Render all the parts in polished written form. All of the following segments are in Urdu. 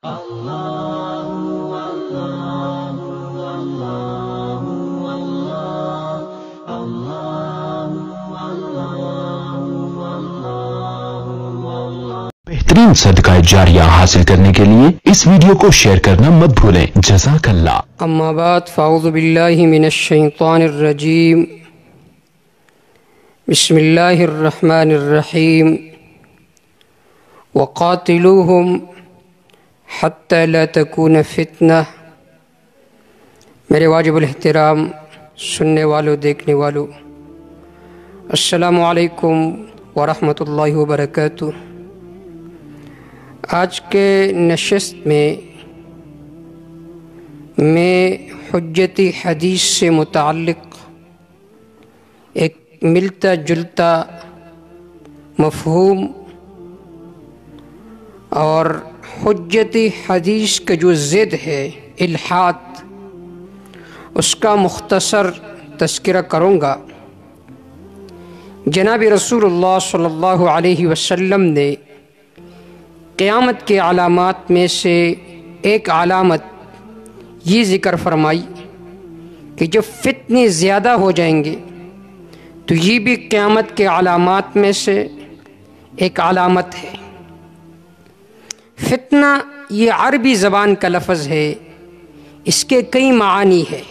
بہترین صدقہ جاریہ حاصل کرنے کے لیے اس ویڈیو کو شیئر کرنا مت بھولیں۔ جزاک اللہ۔ اما بعد فاعوذ باللہ من الشیطان الرجیم، بسم اللہ الرحمن الرحیم، وقاتلوہم حتی لا تکون فتنہ۔ میرے واجب الاحترام سننے والوں، دیکھنے والوں، السلام علیکم ورحمۃ اللہ وبرکاتہ۔ آج کے نشست میں حجت حدیث سے متعلق ایک ملتا جلتا مفہوم اور حجت حدیث کا جو ضد ہے الحاد، اس کا مختصر تذکرہ کروں گا۔ جناب رسول اللہ صلی اللہ علیہ وسلم نے قیامت کے علامات میں سے ایک علامت یہ ذکر فرمائی کہ جب فتنے زیادہ ہو جائیں گے تو یہ بھی قیامت کے علامات میں سے ایک علامت ہے۔ فتنہ یہ عربی زبان کا لفظ ہے، اس کے کئی معانی ہے،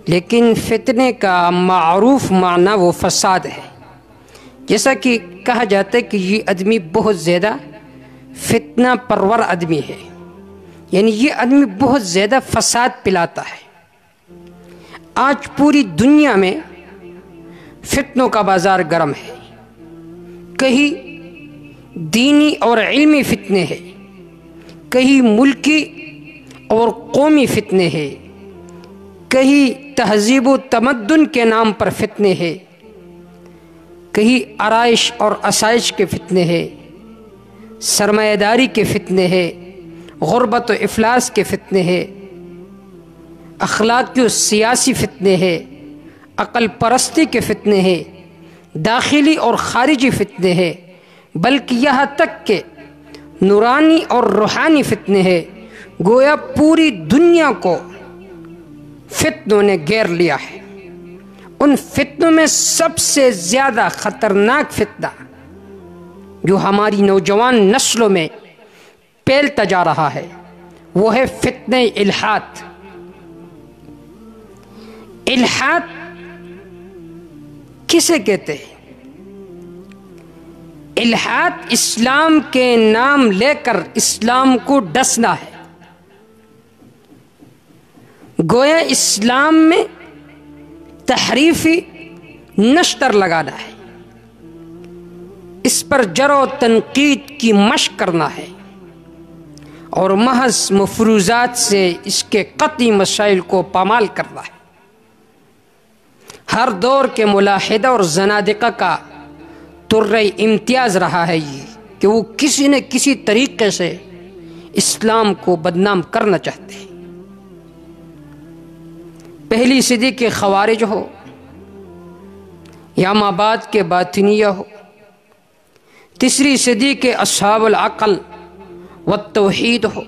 لیکن فتنے کا معروف معنی وہ فساد ہے۔ جیسا کہ کہا جاتا ہے کہ یہ آدمی بہت زیادہ فتنہ پرور آدمی ہے، یعنی یہ آدمی بہت زیادہ فساد پلاتا ہے۔ آج پوری دنیا میں فتنوں کا بازار گرم ہے، کہیں دینی اور علمی فتنے ہیں، کہیں ملکی اور قومی فتنے ہیں، کہیں تہذیب و تمدن کے نام پر فتنے ہیں، کہیں آرائش اور آسائش کے فتنے ہیں، سرمایہ داری کے فتنے ہیں، غربت و افلاس کے فتنے ہیں، اخلاقی و سیاسی فتنے ہیں، عقل پرستی کے فتنے ہیں، داخلی اور خارجی فتنے ہیں، بلکہ یہاں تک کہ نورانی اور روحانی فتنے ہیں۔ گویا پوری دنیا کو فتنوں نے گھیر لیا ہے۔ ان فتنوں میں سب سے زیادہ خطرناک فتنہ جو ہماری نوجوان نسلوں میں پھیلتا جا رہا ہے وہ ہے فتنہ الحاد۔ الحاد کسے کہتے ہیں؟ الحاد اسلام کے نام لے کر اسلام کو ڈسنا ہے۔ گویا اسلام میں تحریفی نشتر لگانا ہے، اس پر جرح و تنقید کی مشق کرنا ہے اور محض مفروضات سے اس کے قطعی مسائل کو پامال کرنا ہے۔ ہر دور کے ملاحدہ اور زنادقہ کا طرۂ امتیاز رہا ہے یہ کہ وہ کسی نہ کسی طریقے سے اسلام کو بدنام کرنا چاہتے ہیں۔ پہلی صدی کے خوارج ہو یا مابعد کے باطنیہ ہو، تیسری صدی کے اصحاب العقل والتوحید ہو،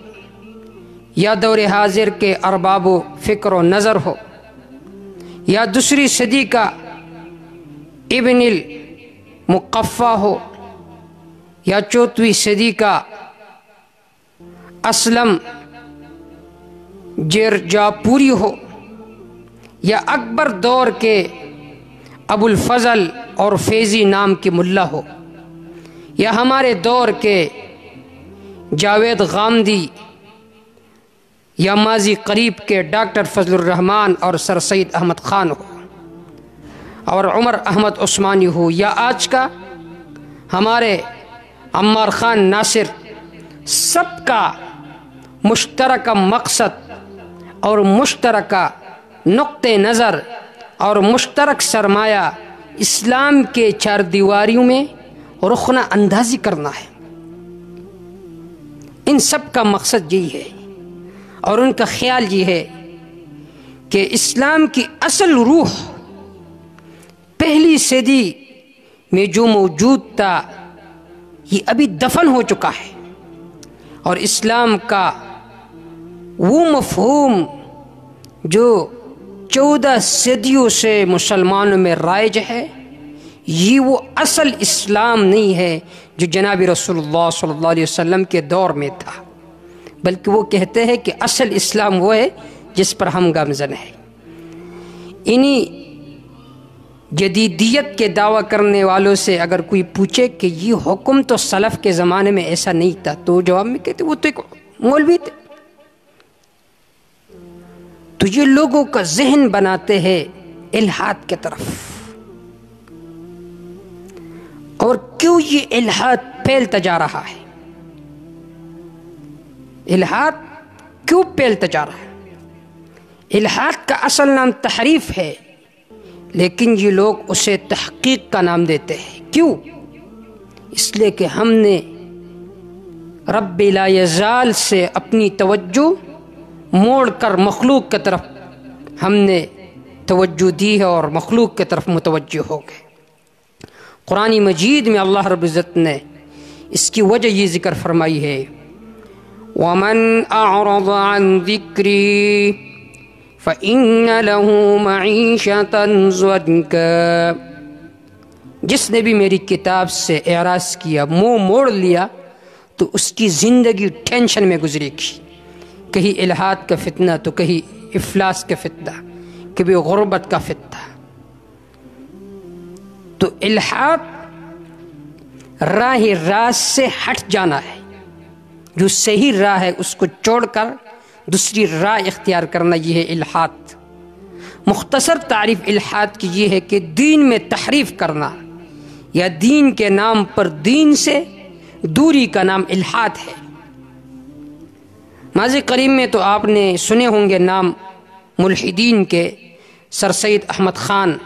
یا دور حاضر کے ارباب و فکر و نظر ہو، یا دوسری صدی کا ابن المقفع ہو، یا چوتھویں صدی کا اسلم جرجاپوری ہو، یا اکبر دور کے ابو الفضل اور فیضی نام کی ملا ہو، یا ہمارے دور کے جاوید غامدی، یا ماضی قریب کے ڈاکٹر فضل الرحمن اور سر سید احمد خان ہو، اور عمر احمد عثمانی ہو، یا آج کا ہمارے عمار خان ناصر، سب کا مشترکہ مقصد اور مشترکہ نقطہ نظر اور مشترک سرمایہ اسلام کے چار دیواریوں میں رخنہ اندازی کرنا ہے۔ ان سب کا مقصد یہی ہے اور ان کا خیال یہ ہے کہ اسلام کی اصل روح پہلی صدی میں جو موجود تھا یہ ابھی دفن ہو چکا ہے، اور اسلام کا وہ مفہوم جو 14 صدیوں سے مسلمانوں میں رائج ہے، یہ وہ اصل اسلام نہیں ہے جو جناب رسول اللہ صلی اللہ علیہ وسلم کے دور میں تھا، بلکہ وہ کہتے ہیں کہ اصل اسلام وہ ہے جس پر ہم گامزن ہیں۔ انہی جدیدیت کے دعویٰ کرنے والوں سے اگر کوئی پوچھے کہ یہ حکم تو سلف کے زمانے میں ایسا نہیں تھا، تو جواب میں کہتے وہ تو ایک مولوی تھے۔ تو یہ لوگوں کا ذہن بناتے ہیں الحاد کی طرف۔ اور کیوں یہ الحاد پھیلتا جا رہا ہے؟ الحاد کیوں پھیلتا جا رہا ہے؟ الحاد کا اصل نام تحریف ہے، لیکن یہ لوگ اسے تحقیق کا نام دیتے ہیں۔ کیوں؟ اس لیے کہ ہم نے رب لا یزال سے اپنی توجہ موڑ کر مخلوق کی طرف ہم نے توجہ دی ہے اور مخلوق کی طرف متوجہ ہو گئے۔ قرآن مجید میں اللہ رب العزت نے اس کی وجہ یہ ذکر فرمائی ہے، وَمَنْ أَعْرَضَ عَنْ ذِكْرِي فَإِنَّ لَهُ مَعِيشَةً ضَنْكًا، جس نے بھی میری کتاب سے اعراض کیا، منہ موڑ لیا، تو اس کی زندگی ٹینشن میں گزرے گی، کہیں الحاد کا فتنہ تو کہیں افلاس کا فتنہ، کبھی غربت کا فتنہ۔ تو الحاد راہ راست سے ہٹ جانا ہے، جو صحیح راہ ہے اس کو چھوڑ کر دوسری راہ اختیار کرنا، یہ ہے الحاد۔ مختصر تعریف الحاد کی یہ ہے کہ دین میں تحریف کرنا یا دین کے نام پر دین سے دوری کا نام الحاد ہے۔ ماضی قریب میں تو آپ نے سنے ہوں گے نام ملحدین کے، سر سید احمد خان،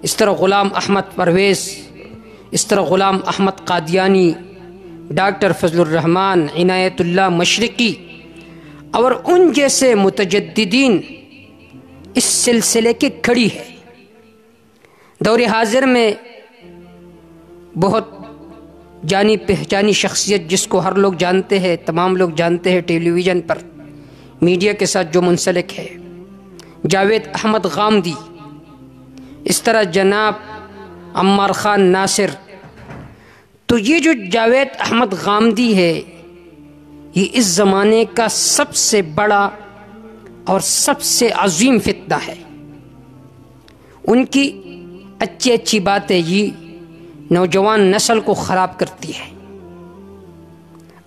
اس طرح غلام احمد پرویز، اس طرح غلام احمد قادیانی، ڈاکٹر فضل الرحمن، عنایت اللہ مشرقی اور ان جیسے متجددین اس سلسلے کے کھڑی ہے۔ دور حاضر میں بہت جانی پہچانی شخصیت جس کو ہر لوگ جانتے ہیں، تمام لوگ جانتے ہیں، ٹیلی ویژن پر میڈیا کے ساتھ جو منسلک ہے، جاوید احمد غامدی، اس طرح جناب عمار خان ناصر۔ تو یہ جو جاوید احمد غامدی ہے، یہ اس زمانے کا سب سے بڑا اور سب سے عظیم فتنہ ہے۔ ان کی اچھی اچھی باتیں یہ نوجوان نسل کو خراب کرتی ہے۔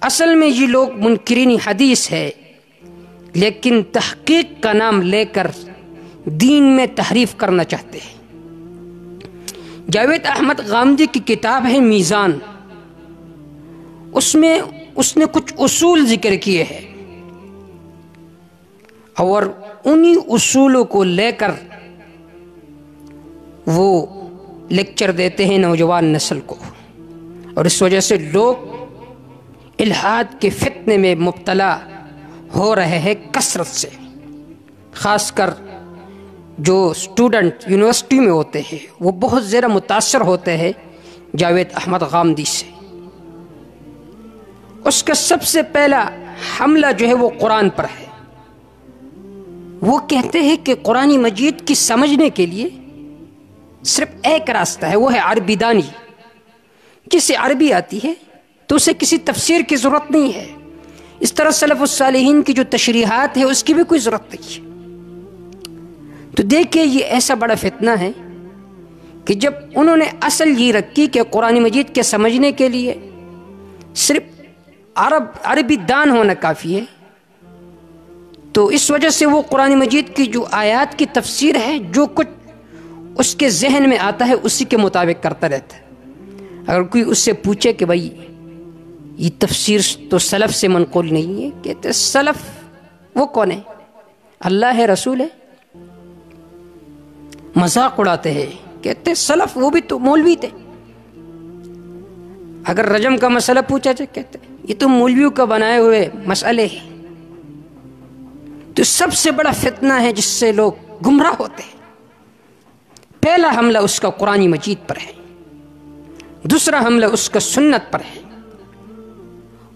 اصل میں یہ لوگ منکرین حدیث ہے، لیکن تحقیق کا نام لے کر دین میں تحریف کرنا چاہتے ہیں۔ جاوید احمد غامدی کی کتاب ہے میزان، اس میں اس نے کچھ اصول ذکر کیے ہیں، اور انہی اصولوں کو لے کر وہ لیکچر دیتے ہیں نوجوان نسل کو، اور اس وجہ سے لوگ الحاد کے فتنے میں مبتلا ہو رہے ہیں کثرت سے۔ خاص کر جو اسٹوڈنٹ یونیورسٹی میں ہوتے ہیں وہ بہت زیادہ متاثر ہوتے ہیں جاوید احمد غامدی سے۔ اس کا سب سے پہلا حملہ جو ہے وہ قرآن پر ہے۔ وہ کہتے ہیں کہ قرآن مجید کی سمجھنے کے لیے صرف ایک راستہ ہے، وہ ہے عربی دانی۔ جسے عربی آتی ہے تو اسے کسی تفسیر کی ضرورت نہیں ہے، اس طرح سلف الصالحین کی جو تشریحات ہے اس کی بھی کوئی ضرورت نہیں ہے۔ تو دیکھیں یہ ایسا بڑا فتنہ ہے کہ جب انہوں نے اصل یہ رکھی کہ قرآن مجید کے سمجھنے کے لیے صرف عربی دان ہونا کافی ہے، تو اس وجہ سے وہ قرآن مجید کی جو آیات کی تفسیر ہے، جو کچھ اس کے ذہن میں آتا ہے اسی کے مطابق کرتا رہتا ہے۔ اگر کوئی اس سے پوچھے کہ بھائی یہ تفسیر تو سلف سے منقول نہیں ہے، کہتے سلف وہ کون ہے؟ اللہ ہے، رسول ہے؟ مذاق اڑاتے ہیں، کہتے سلف وہ بھی تو مولوی تھے۔ اگر رجم کا مسئلہ پوچھا جائے کہتے یہ تو مولویوں کا بنائے ہوئے مسئلے ہیں۔ تو سب سے بڑا فتنہ ہے جس سے لوگ گمراہ ہوتے ہیں۔ پہلا حملہ اس کا قرآن مجید پر ہے، دوسرا حملہ اس کا سنت پر ہے،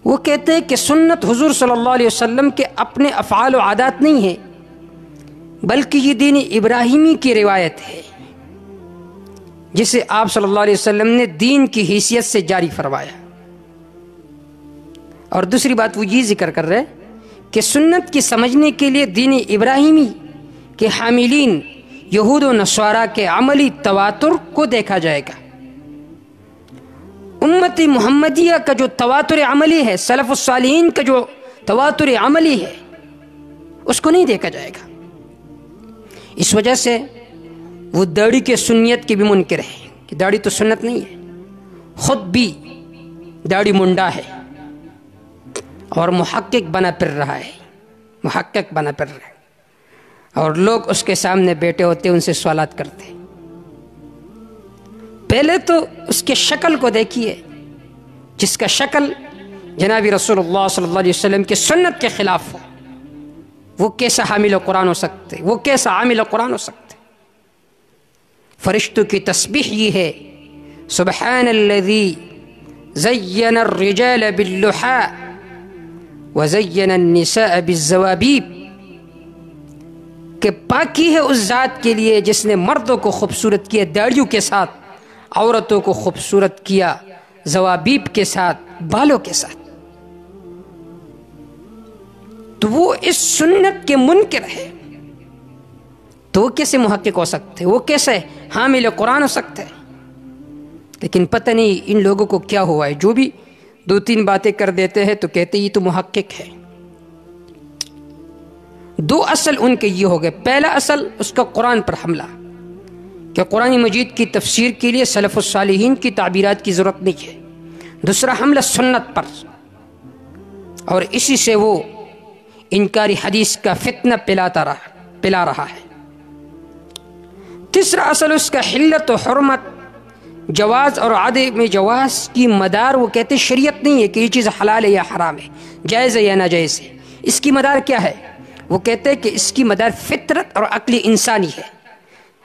وہ کہتے ہیں کہ سنت حضور صلی اللہ علیہ وسلم کے اپنے افعال و عادات نہیں ہے، بلکہ یہ دین ابراہیمی کی روایت ہے جسے آپ صلی اللہ علیہ وسلم نے دین کی حیثیت سے جاری فرمایا۔ اور دوسری بات وہ یہ ذکر کر رہے کہ سنت کی سمجھنے کے لیے دین ابراہیمی کے حاملین یہود و نصارہ کے عملی تواتر کو دیکھا جائے گا۔ امت محمدیہ کا جو تواتر عملی ہے، سلف الصالحین کا جو تواتر عملی ہے، اس کو نہیں دیکھا جائے گا۔ اس وجہ سے وہ داڑھی کے سنیت کے بھی منکر ہے کہ داڑھی تو سنت نہیں ہے، خود بھی داڑھی منڈا ہے اور محقق بنا پھر رہا ہے، محقق بنا پھر رہا ہے، اور لوگ اس کے سامنے بیٹھے ہوتے ان سے سوالات کرتے۔ پہلے تو اس کے شکل کو دیکھیے، جس کا شکل جناب رسول اللہ صلی اللہ علیہ وسلم کے سنت کے خلاف ہو، وہ کیسا حامل قرآن ہو سکتے، وہ کیسا عامل قرآن ہو سکتے۔ فرشتوں کی تسبیح یہ ہے، سبحان الذی زین الرجال باللحاء وزین النساء بالزوابیب، کہ پاکی ہے اس ذات کے لیے جس نے مردوں کو خوبصورت کیا داڑھیوں کے ساتھ، عورتوں کو خوبصورت کیا زوابیب کے ساتھ، بالوں کے ساتھ۔ تو وہ اس سنت کے منکر ہے، تو وہ کیسے محقق ہو سکتے، وہ کیسے حامل قرآن ہو سکتے؟ لیکن پتہ نہیں ان لوگوں کو کیا ہوا ہے، جو بھی دو تین باتیں کر دیتے ہیں تو کہتے یہ تو محقق ہے۔ دو اصل ان کے یہ ہو گئے، پہلا اصل اس کا قرآن پر حملہ، کہ قرآن مجید کی تفسیر کے لیے سلف الصالحین کی تعبیرات کی ضرورت نہیں ہے۔ دوسرا حملہ سنت پر، اور اسی سے وہ انکاری حدیث کا فتنہ پلا رہا ہے۔ تیسرا اصل اس کا حلت و حرمت، جواز اور عدم جواز کی مدار وہ کہتے شریعت نہیں ہے کہ یہ چیز حلال ہے یا حرام ہے، جائز ہے یا ناجائز ہے۔ اس کی مدار کیا ہے؟ وہ کہتے ہیں کہ اس کی مدار فطرت اور عقل انسانی ہے۔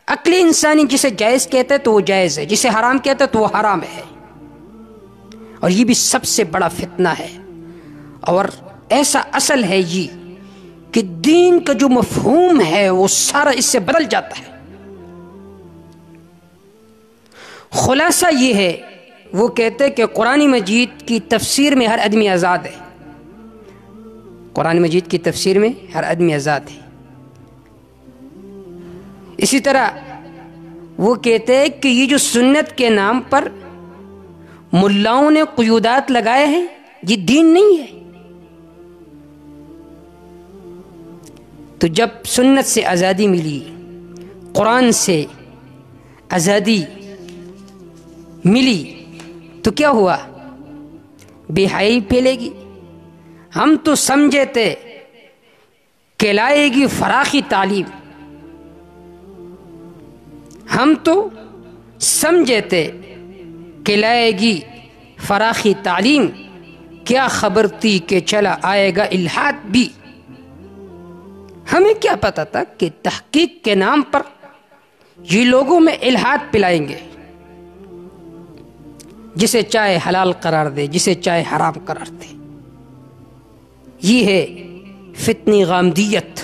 عقل انسانی جسے جائز کہتے ہیں تو وہ جائز ہے، جسے حرام کہتے ہیں تو وہ حرام ہے، اور یہ بھی سب سے بڑا فتنہ ہے۔ اور ایسا اصل ہے یہ کہ دین کا جو مفہوم ہے وہ سارا اس سے بدل جاتا ہے۔ خلاصہ یہ ہے، وہ کہتے کہ قرآن مجید کی تفسیر میں ہر آدمی آزاد ہے، قرآن مجید کی تفسیر میں ہر آدمی آزاد ہے۔ اسی طرح وہ کہتے ہیں کہ یہ جو سنت کے نام پر ملاؤں نے قیودات لگائے ہیں یہ دین نہیں ہے۔ تو جب سنت سے آزادی ملی، قرآن سے آزادی ملی، تو کیا ہوا؟ بے حیائی پھیلے گی۔ ہم تو سمجھے تھے کہ لائے گی فراخی تعلیم، ہم تو سمجھے تھے کہ لائے گی فراخی تعلیم، کیا خبر تھی کہ چلا آئے گا الحاد بھی۔ ہمیں کیا پتا تھا کہ تحقیق کے نام پر یہ لوگوں میں الحاد پلائیں گے، جسے چاہے حلال قرار دے، جسے چاہے حرام قرار دے۔ یہ ہے فتنی غامدیت۔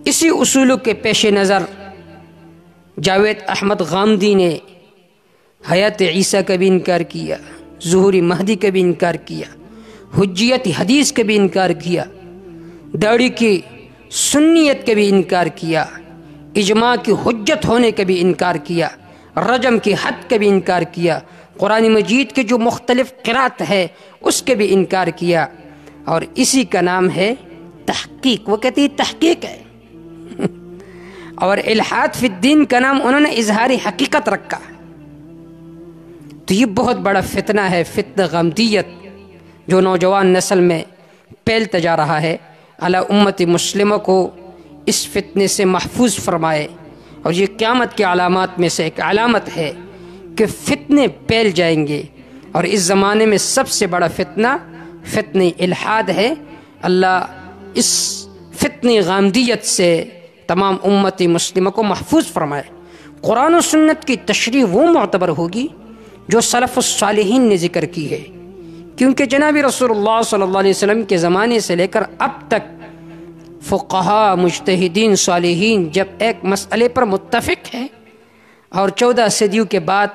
اسی اصولوں کے پیش نظر جاوید احمد غامدی نے حیات عیسیٰ کا بھی انکار کیا، ظہور مہدی کا بھی انکار کیا، حجیت حدیث کا بھی انکار کیا، داڑھی کی سنیت کا بھی انکار کیا، اجماع کی حجت ہونے کا بھی انکار کیا، رجم کی حد کا بھی انکار کیا، قرآن مجید کے جو مختلف قرات ہے اس کے بھی انکار کیا، اور اسی کا نام ہے تحقیق۔ وہ کہتی ہے تحقیق ہے، اور الحاد فی الدین کا نام انہوں نے اظہار حقیقت رکھا۔ تو یہ بہت بڑا فتنہ ہے، فتنہ غامدیت، جو نوجوان نسل میں پھیلتا جا رہا ہے۔ اللہ امت مسلمہ کو اس فتنے سے محفوظ فرمائے، اور یہ قیامت کے علامات میں سے ایک علامت ہے کہ فتنے پھیل جائیں گے، اور اس زمانے میں سب سے بڑا فتنہ فتنہ الحاد ہے۔ اللہ اس فتنہ غامدیت سے تمام امت مسلمہ کو محفوظ فرمائے۔ قرآن و سنت کی تشریح وہ معتبر ہوگی جو سلف الصالحین نے ذکر کی ہے کیونکہ جناب رسول اللہ صلی اللہ علیہ وسلم کے زمانے سے لے کر اب تک فقہا، مجتہدین، صالحین جب ایک مسئلے پر متفق ہیں اور 14 صدیوں کے بعد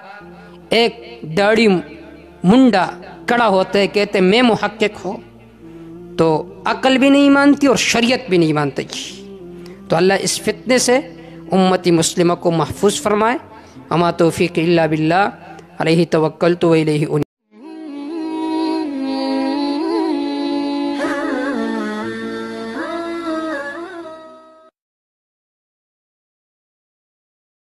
ایک داڑھی منڈا کڑا ہوتا ہے، کہتے میں محقق ہوں، تو عقل بھی نہیں مانتی اور شریعت بھی نہیں مانتی. تو اللہ اس فتنے سے امتی مسلمہ کو محفوظ فرمائے. وما توفیق الا باللہ، علیہ توکلت و الیہ انیب.